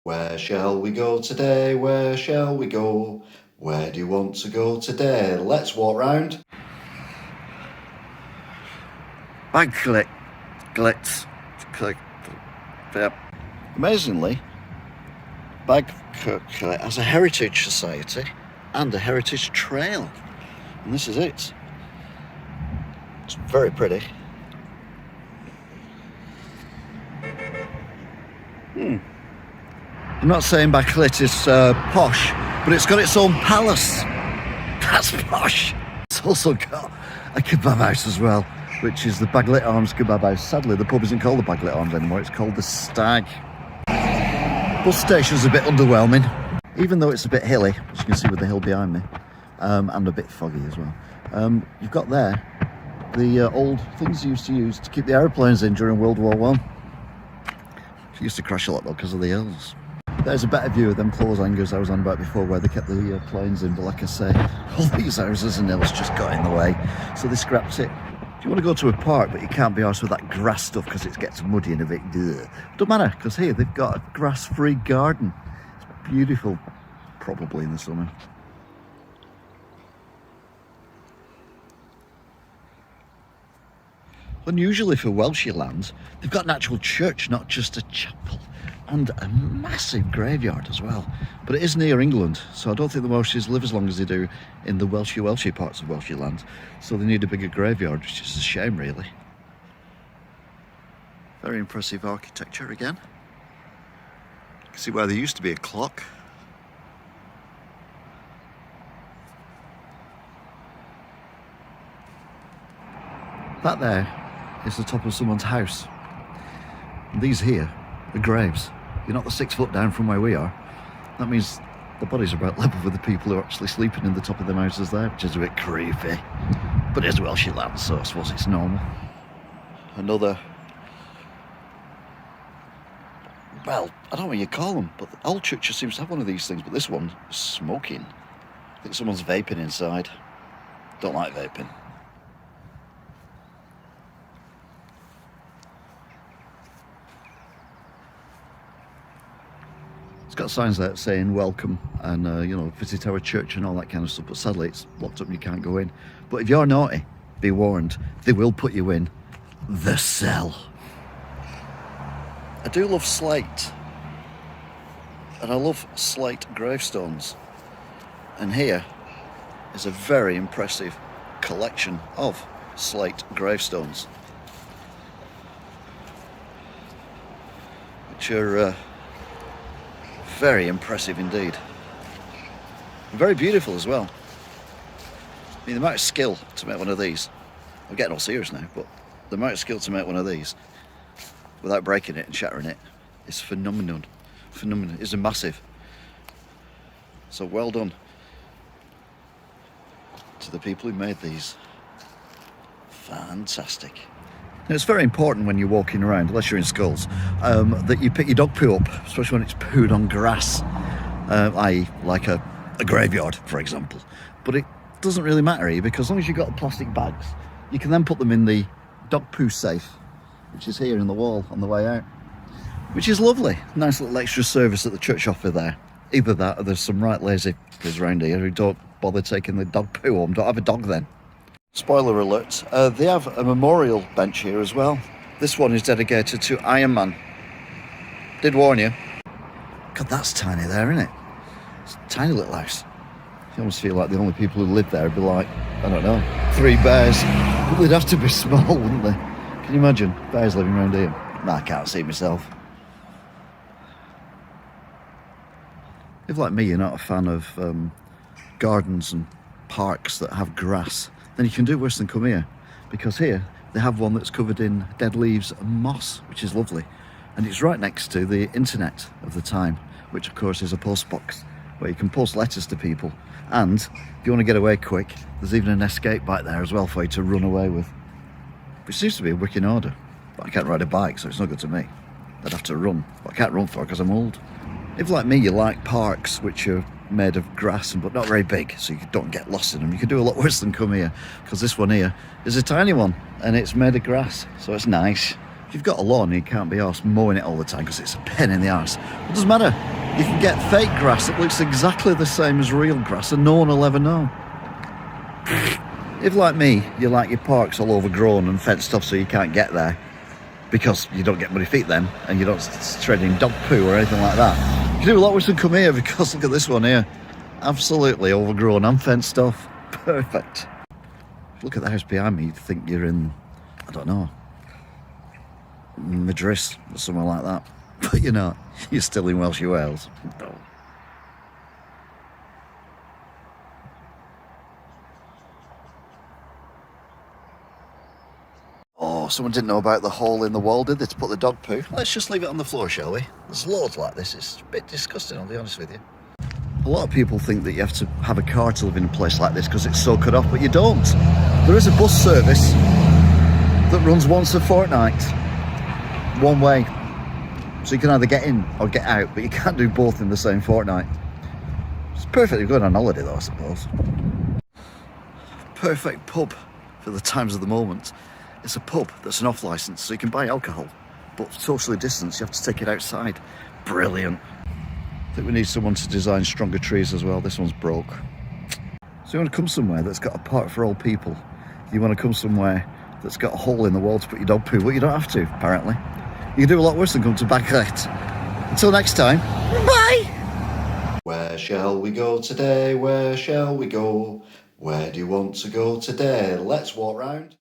Where shall we go today? Where shall we go? Where do you want to go today? Let's walk round Bagillt. Yep. Amazingly, Bagillt has a heritage society and a heritage trail, and this is it. It's very pretty. I'm not saying Bagillt is posh, but it's got its own palace. That's posh. It's also got a kebab house as well, which is the Bagillt Arms kebab house. Sadly, the pub isn't called the Bagillt Arms anymore. It's called the Stag. Bus station's a bit underwhelming, even though it's a bit hilly, as you can see with the hill behind me, and a bit foggy as well. You've got there the old things you used to use to keep the aeroplanes in during World War One. It used to crash a lot though because of the hills. There's a better view of them clothes hangers I was on about before, where they kept the planes in, but like I say, all these houses and hills just got in the way, so they scrapped it. If you want to go to a park but you can't be arsed with that grass stuff because it gets muddy and a bit don't matter, because here they've got a grass-free garden. It's beautiful, probably in the summer. Unusually for Welsh land, they've got an actual church, not just a chapel, and a massive graveyard as well. But it is near England, so I don't think the Welshes live as long as they do in the Welshy parts of Welsh land, so they need a bigger graveyard, which is a shame really. Very impressive architecture again. You can see where there used to be a clock. That there is the top of someone's house. And these here are graves. You're not the 6 foot down from where we are. That means the bodies are about level with the people who are actually sleeping in the top of their houses there, which is a bit creepy. But it's Welsh land, so I suppose it's normal. Another, well, I don't know what you call them, but the old church seems to have one of these things, but this one is smoking. I think someone's vaping inside. Don't like vaping. It's got signs there saying welcome and, you know, visit our church and all that kind of stuff, but sadly it's locked up and you can't go in. But if you're naughty, be warned, they will put you in the cell. I do love slate, and I love slate gravestones. And here is a very impressive collection of slate gravestones, which are very impressive indeed. Very beautiful as well. I mean, the amount of skill to make one of these, I'm getting all serious now, but the amount of skill to make one of these without breaking it and shattering it is phenomenal. Phenomenal. It's a massive. So well done to the people who made these. Fantastic. Now, it's very important when you're walking around, unless you're in schools, that you pick your dog poo up, especially when it's pooed on grass, i.e. like a graveyard, for example. But it doesn't really matter here, because as long as you've got the plastic bags, you can then put them in the dog poo safe, which is here in the wall on the way out, which is lovely. Nice little extra service at the church offer there. Either that or there's some right lazy kids around here who don't bother taking the dog poo home, don't have a dog then. Spoiler alert, they have a memorial bench here as well. This one is dedicated to Iron Man. Did warn you. God, that's tiny there, isn't it? It's a tiny little house. You almost feel like the only people who live there would be like, I don't know, 3 bears. But they'd have to be small, wouldn't they? Can you imagine bears living around here? Nah, I can't see myself. If, like me, you're not a fan of gardens and parks that have grass, then you can do worse than come here, because here they have one that's covered in dead leaves and moss, which is lovely, and it's right next to the internet of the time, which of course is a post box where you can post letters to people, and if you want to get away quick, there's even an escape bike there as well for you to run away with, which seems to be a wicked order. But I can't ride a bike, so it's not good to me. I'd have to run, but I can't run for it because I'm old. If, like me, you like parks which are made of grass but not very big, so you don't get lost in them, you can do a lot worse than come here, because this one here is a tiny one and it's made of grass, so it's nice. If you've got a lawn, you can't be arsed mowing it all the time because it's a pain in the arse. It doesn't matter. You can get fake grass that looks exactly the same as real grass and no one will ever know. If, like me, you like your parks all overgrown and fenced off so you can't get there because you don't get muddy feet then and you don't tread in dog poo or anything like that, you can do a lot worse than come here because look at this one here. Absolutely overgrown and fenced off. Perfect. Look at the house behind me, you'd think you're in, I don't know, Madrid or somewhere like that. But you're not. You're still in Welsh Wales. No. Oh, someone didn't know about the hole in the wall, did they, to put the dog poo? Let's just leave it on the floor, shall we? There's loads like this. It's a bit disgusting, I'll be honest with you. A lot of people think that you have to have a car to live in a place like this because it's so cut off, but you don't. There is a bus service that runs once a fortnight, one way. So you can either get in or get out, but you can't do both in the same fortnight. It's perfectly good on holiday though, I suppose. Perfect pub for the times of the moment. It's a pub that's an off licence, so you can buy alcohol, but socially distanced, you have to take it outside. Brilliant. I think we need someone to design stronger trees as well. This one's broke. So you want to come somewhere that's got a park for old people. You want to come somewhere that's got a hole in the wall to put your dog poo. Well, you don't have to, apparently. You can do a lot worse than come to Bagillt. Until next time, bye! Where shall we go today? Where shall we go? Where do you want to go today? Let's walk round.